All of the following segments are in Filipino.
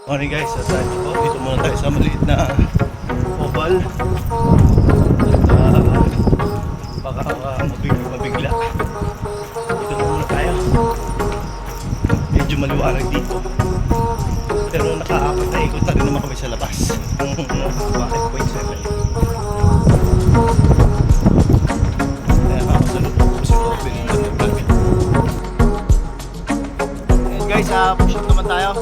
Morning guys, at dito muna tayo sa maliit na oval at baka mabigla. Dito na muna tayo. Medyo maliwanag dito, pero nakaapat na ikot na rin naman kami sa labas ang 5.7. Kaya makasalubong ko si Robin ng vlog. Guys, push up naman tayo.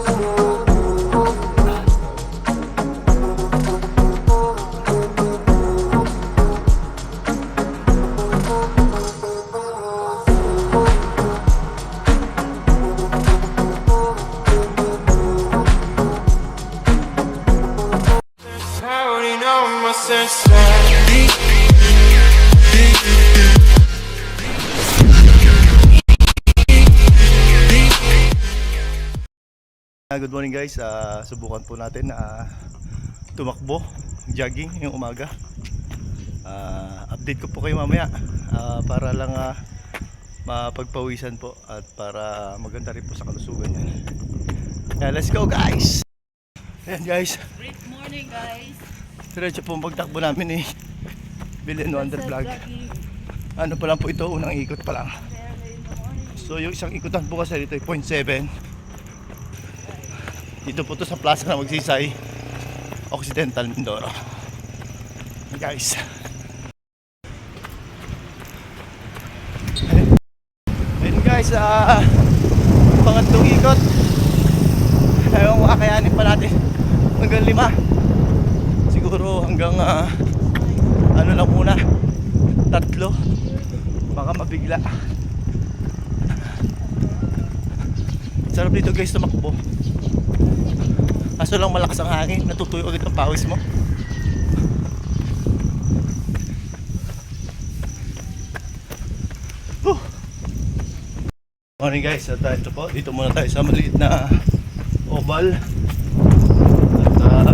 Good morning guys, subukan po natin na tumakbo, jogging yung umaga. Update ko po kayo mamaya para lang mapagpawisan po at para maganda rin po sa kalusugan yan. Yeah, let's go guys! Ayan guys, Great morning guys. diretso po ang pagtakbo namin Bilin Wonder Vlog. Ano pa lang po ito, unang ikot pa lang. So yung isang ikutan po kasi dito ay 0.7. Dito po to sa plaza na Magsaysay, Occidental Mindoro. Guys, ayun guys, pangatlong ikot. Ayaw ko kakayanin pa natin hanggang 5. Siguro hanggang ano lang muna, 3. Baka mabigla. Sarap dito guys tumakbo. Kaso lang malakas ang hangin, natutuyo agad ang pawis mo. Morning guys, at ito po, dito muna tayo sa maliit na oval. At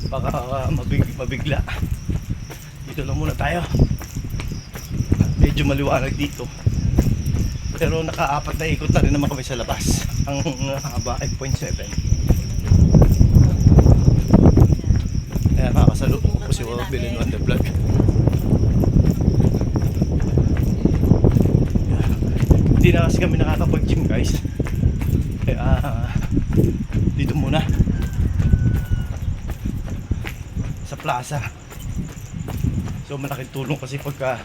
baka mabigla. Dito lang muna tayo. Medyo maliwanag dito, pero nakaapat na ikot na rin naman kami sa labas ang 5.7. Kaya makakasalubong ko po si Bilin Wonder Vlog. Hindi na kasi kami nakakapag-gym guys, kaya dito muna sa plaza. So malaking tulong kasi pagka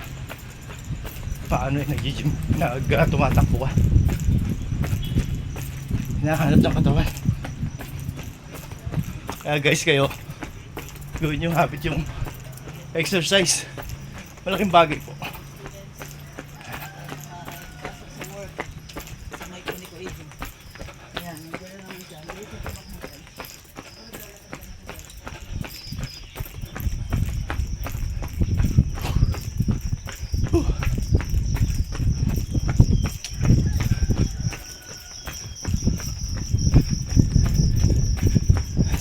paano nag-gym, tumatakbo ka, hinahanap ng katawan. Kaya guys, kayo gawin yung habit, yung exercise. Malaking bagay po.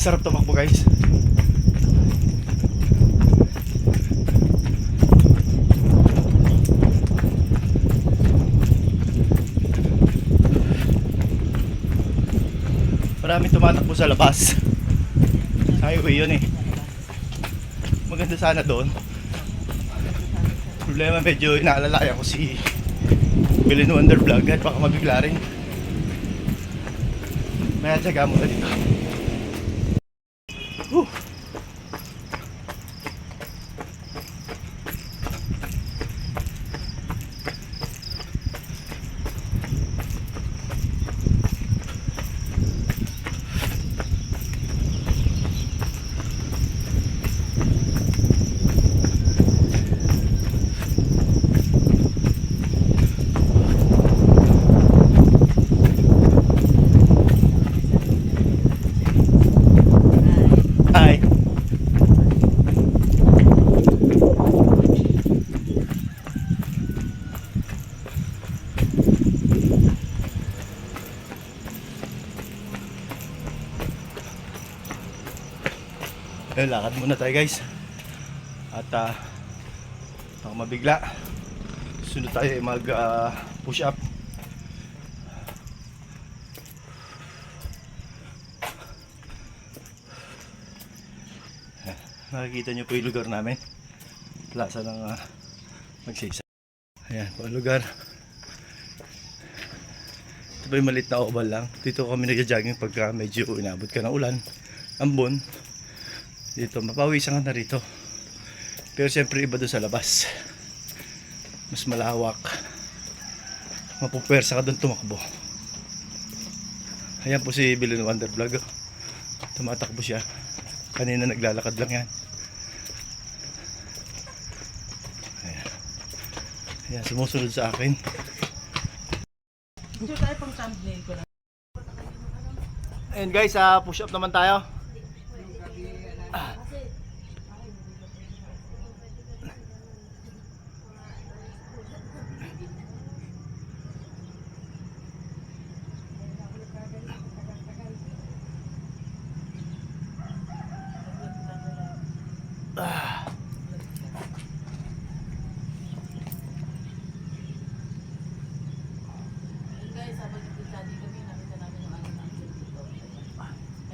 Sarap tumakbo guys. Maraming tumatakbo sa labas. Highway yun Maganda sana doon. Problema, medyo inaalalayan ko si Bilin Wonder Vlog at baka mabigla rin. Kaya tsaga muna dito. Lakad muna tayo guys. At baka mabigla. Sunod tayo mag push up. Nakikita nyo po yung lugar namin. Plaza ng Magsisa. Ayan po ang lugar. Ito po yung maliit na oval lang. Dito kami nag-jogging pagka medyo inabot ka ng ulan, ambon. Dito mapawisan ka na rito. Pero siyempre iba doon sa labas. Mas malawak. Mapupwersa ka doon tumakbo. Ayan po si Billy Wonder Vlog. Tumatakbo siya. Kanina naglalakad lang yan. Ayan. Ayan, sumusunod sa akin. Dito tayo pang thumbnail ko na. Ayan guys, push up naman tayo. Guys, habang nagtitali kami, nakita namin yung ano namin dito.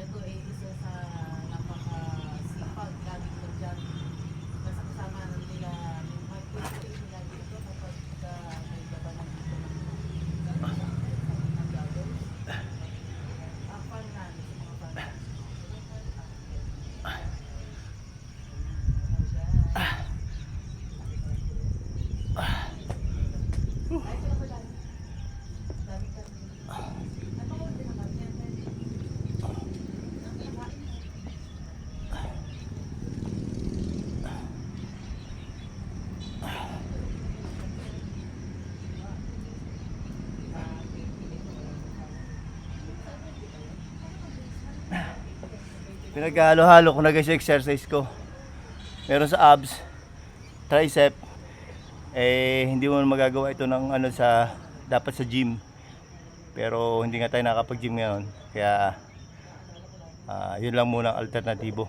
Ito ay isa sa napaka-sipag, laging nag-jogging. Nasa kasama nila, yung mga pwede nila dito kapag may labanan dito ng joggers. Ang fun namin, yung mga fun namin. Pinaghalo-halo ko na guys yung exercise ko. Meron sa abs, tricep. Hindi mo magagawa ito ng ano sa dapat sa gym. Pero hindi nga tayo nakapag-gym ngayon. Kaya yun lang muna ang alternatibo.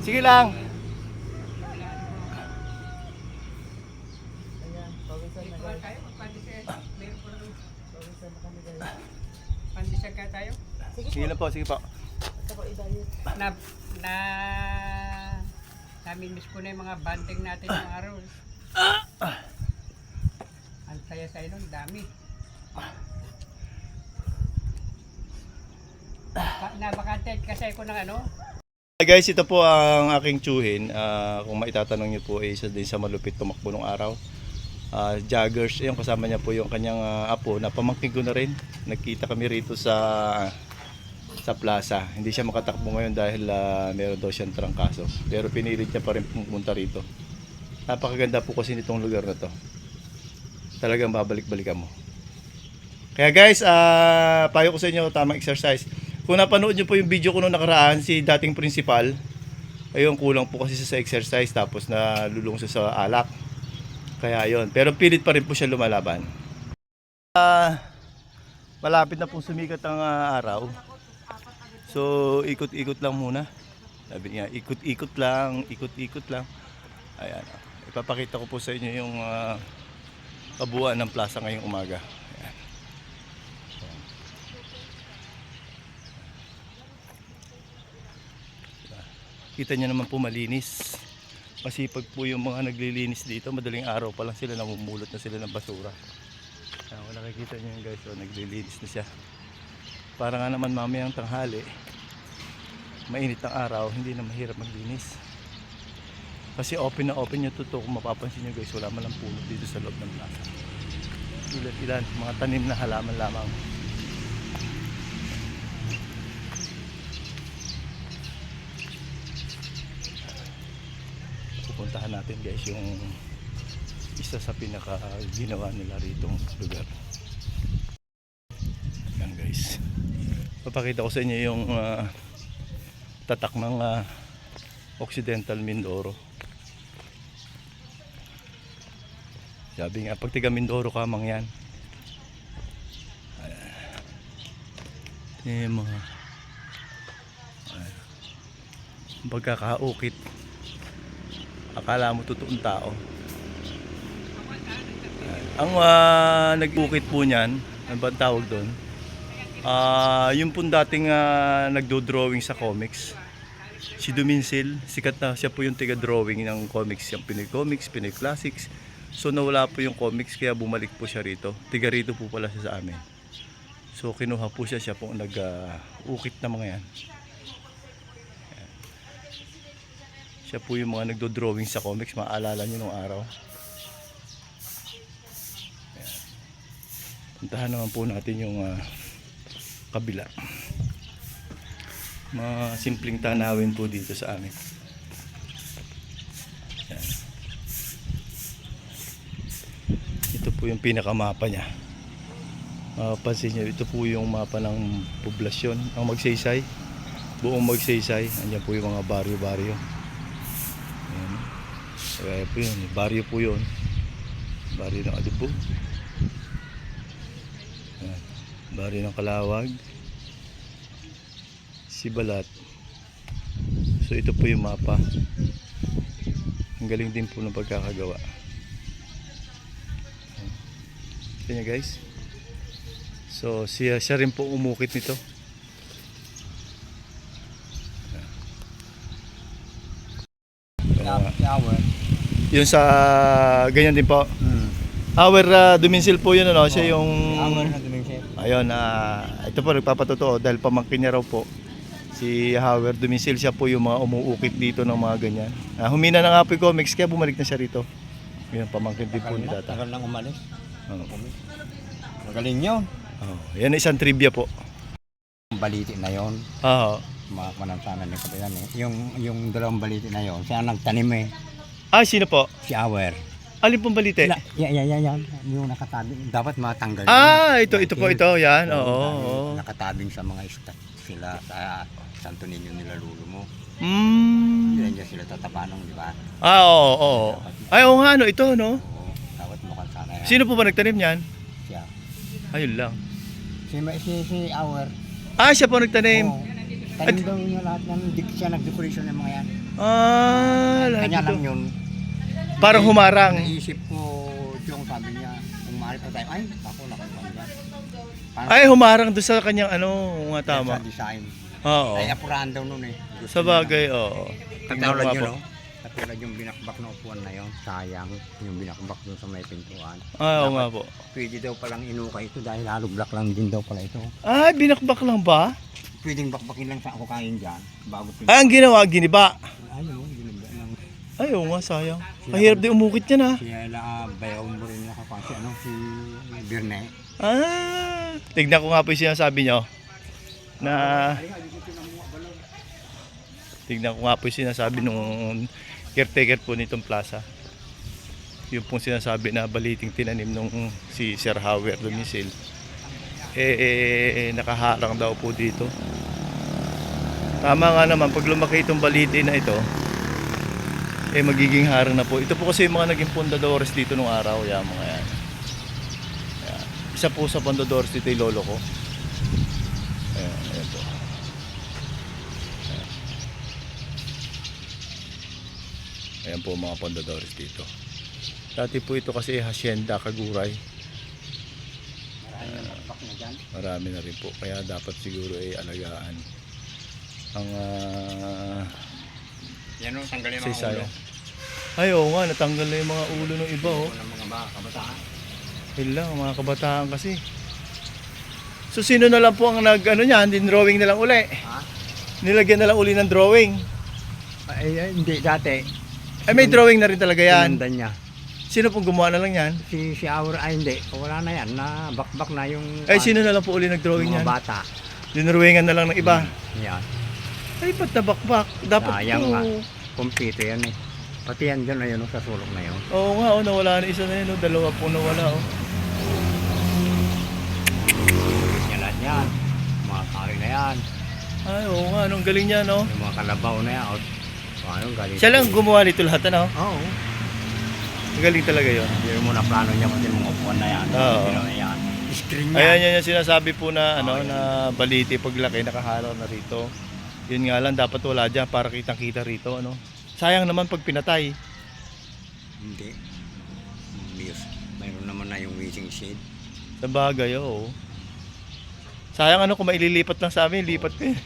Sige lang. Pandisag ka tayo? Sige lang po, sige po. Na namimiss ko na yung mga banding natin ng araw. Ang saya sa ilong, dami. Nabakante kasi ako ng ano. Guys, ito po ang aking tsuhin. Kung maitatanong niyo po, isa din sa malupit tumakbo nung araw. Joggers, yung kasama niya po yung kanyang apo na pamangkin ko na rin. Nagkita kami rito sa plaza. Hindi siya makatakbo ngayon dahil meron daw siyang trangkaso. Pero pinilit niya pa rin pumunta rito. Napakaganda po kasi nitong lugar na to. Talagang babalik-balikan mo. Kaya guys, payo ko sa inyo, tamang exercise. Kung napanood niyo po yung video ko nung nakaraan, si dating principal, ayun, kulang po kasi sa exercise tapos nalulung siya sa alak. Kaya ayun, pero pilit pa rin po siya lumalaban. Malapit na pong sumikat ang araw. So, ikot-ikot lang muna. Sabi niya, ikot-ikot lang, ikot-ikot lang. Ayan, ipapakita ko po sa inyo yung kabuuan ng plaza ngayong umaga. Ayan. Kita niyo naman po malinis. Masipag po yung mga naglilinis dito. Madaling araw pa lang sila, namumulot na sila ng basura. Kung nakikita niyo yung guys, naglilinis na siya. Para nga naman mamayang tanghali, mainit ang araw, hindi na mahirap maglinis. Kasi open na open yung tuto. Kung mapapansin nyo guys, wala man lang puno dito sa loob ng plaza. Ilan-ilan, mga tanim na halaman lamang. Pupuntahan natin guys yung isa sa pinaka ginawa nila rito lugar. Yan guys. Papakita ko sa inyo yung tatak ng Occidental Mindoro. Sabi nga, pag tiga Mindoro ka mang yan. Yung mga pagkakaukit. Akala mo totoong tao. Ang nag-ukit po niyan, ano ba ang tawag doon? Yung po dating nagdo-drawing sa comics. Si Duminsil, sikat na siya po yung tiga-drawing ng comics, yung Pinoy Comics, Pinoy Classics. So nawala po yung comics kaya bumalik po siya rito. Tiga rito po pala siya sa amin. So kinuha po siya, siya po nag-ukit na mga yan. Ayan. Siya po yung mga nagdo-drawing sa comics, maaalala nyo nung araw. Ayan. Puntahan naman po natin yung kabila. Mga simpleng tanawin po dito sa amin. Ayan. Ito po yung pinakamapa niya. Pansin nyo, ito po yung mapa ng poblasyon, ang Magsaysay, buong Magsaysay. Andiyan po yung mga baryo-baryo. Ayan. Kaya po yun, baryo po yun, baryo ng Alibo, ayan. Baryo ng Kalawag, Sibalat. So ito po yung mapa. Ang galing din po ng pagkakagawa. Ayan guys. So siya rin po umukit nito. Yun sa ganyan din po. Our Duminsil po yun, ano, siya yung ayun, ito po nagpapatotoo dahil pamangkin niya raw po si Howard Duminsil, siya po yung mga umuukit dito ng mga ganyan. Humina na nga po yung comics kaya bumalik na siya rito. Yun, pamangkin din po ni Tata. Tagal nang umalis. Oh. Magaling yun. Oh, yan isang trivia po. Ang baliti na yon, Oo. manantanan ni Kapitan eh. Yung dalawang baliti na yon, siya ang nagtanim eh. Sino po? Si Awer. Alin pong balite? Yan. Yung nakatabing. Dapat matanggal. Ito po ito. Yan. Oo. Nakatabing sa mga istat sila sa Santo Niño nila lulo mo. Mm. Diyan sila tatapanong, di ba? Oo. Ay, oo nga, no. Ito, no? Oo. Dapat mukhang sana yan. Sino po ba nagtanim niyan? Siya. Ayun lang. Si Awer. Siya po nagtanim. Oo. Tanim daw niya lahat ng siya nag-decoration ng mga yan. Lahat Kanya ito. lang yun. Parang humarang. Naisip ko, yung sabi niya, kung maaari pa tayo, ay, ako nakakuha niya. Ay, humarang doon sa kanyang nga tama. Sa design. Oo. Ay, apurahan daw nun eh. Gusto Sa bagay, oo. Katulad Tingnan ko yun, nga po. no? Katulad yung binakbak na upuan na yun. Sayang, yung binakbak dun sa may pintuan. Oo nga po. Pwede daw palang inuka ito dahil halog-block lang din daw pala ito. Binakbak lang ba? Pwedeng bakbakin lang sa ako kain dyan. Bago Ang ginawa, giniba. Ayun, ginagawa lang. Ay, oo nga, sayang. Mahirap din umukit yan, ha. Siya bayaw mo rin nakapasi, si Birne. Tignan ko nga po yung sinasabi nyo. Tignan ko nga po yung sinasabi nung caretaker po nitong plaza. Yung pong sinasabi na baliting tinanim nung si Sir Howard Duminsil. Nakaharang daw po dito. Tama nga naman, pag lumaki itong baliti na ito, magiging harang na po. Ito po kasi yung mga naging pundadores dito nung araw. Yan, mga yan. Ayan. Isa po sa pundadores dito yung lolo ko. Ayan po. Ayan po mga pundadores dito. Dati po ito kasi Hacienda Kaguray. Marami na rin po. Kaya dapat siguro alagaan ang Yan o, tanggalin mga saysaya. ulo. Ay, oo nga, natanggal na yung mga ulo ng iba, oh. Ng mga kabataan. Hila, mga kabataan kasi. So, sino na lang po ang niyan, din drawing na lang uli. Ha? Nilagyan na lang uli ng drawing. Ay, hindi, dati. Ay, may drawing na rin talaga yan. Sinundan niya. Sino pong gumawa na lang yan? Si Awer, ay hindi. Wala na yan. Na bakbak na yung Ay, sino na lang po uli nag-drawing mga yan? bata. Dinrawingan na lang ng iba. Yan. Ay, ba't nabakbak? Dapat Sayang po. nga. Kumpito yan eh. Pati yan dyan na yun sa sulok na yun. Oo nga, nawala na isa na yun. Dalawa po nawala, Yan lahat yan. Mga kari na yan. Ay, oo nga, anong galing niya, no? Yung mga kalabaw na yan. Anong galing? Siya lang gumawa nito lahat, ano? Oo. Galing talaga yun. Hindi mo na plano niya kasi mga upuan na yan. Oo. Ginawa niya yan. Screen niya. Ayan yan yung sinasabi po na, ano, yan. na baliti paglaki, nakahalo na rito. Yun nga lang, dapat wala dyan para kitang-kita rito, ano? Sayang naman pag pinatay. Hindi. Mayroon naman na yung wishing shade. Sa bagay, oo. Sayang ano kung maililipat lang sa amin, lipat ko yun.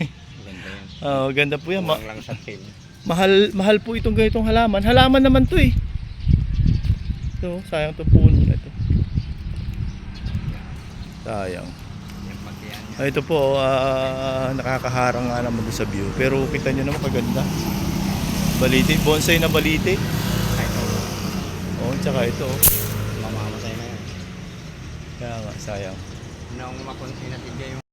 Maganda yan. Oo, ganda po yan. Kulang lang sa tail. Mahal po itong ganitong halaman. Halaman naman to eh. So, sayang itong puno na ito. Sayang. Yung pagkiyan niya. Ito po, nakakaharang nga naman doon sa view. Pero kita nyo naman kaganda. Baliti, bonsai na baliti. Ay, ito. Oo, tsaka ito. Oh. Mamamatay na yan. Kaya nga, sayang. Nung makonti na tigay yung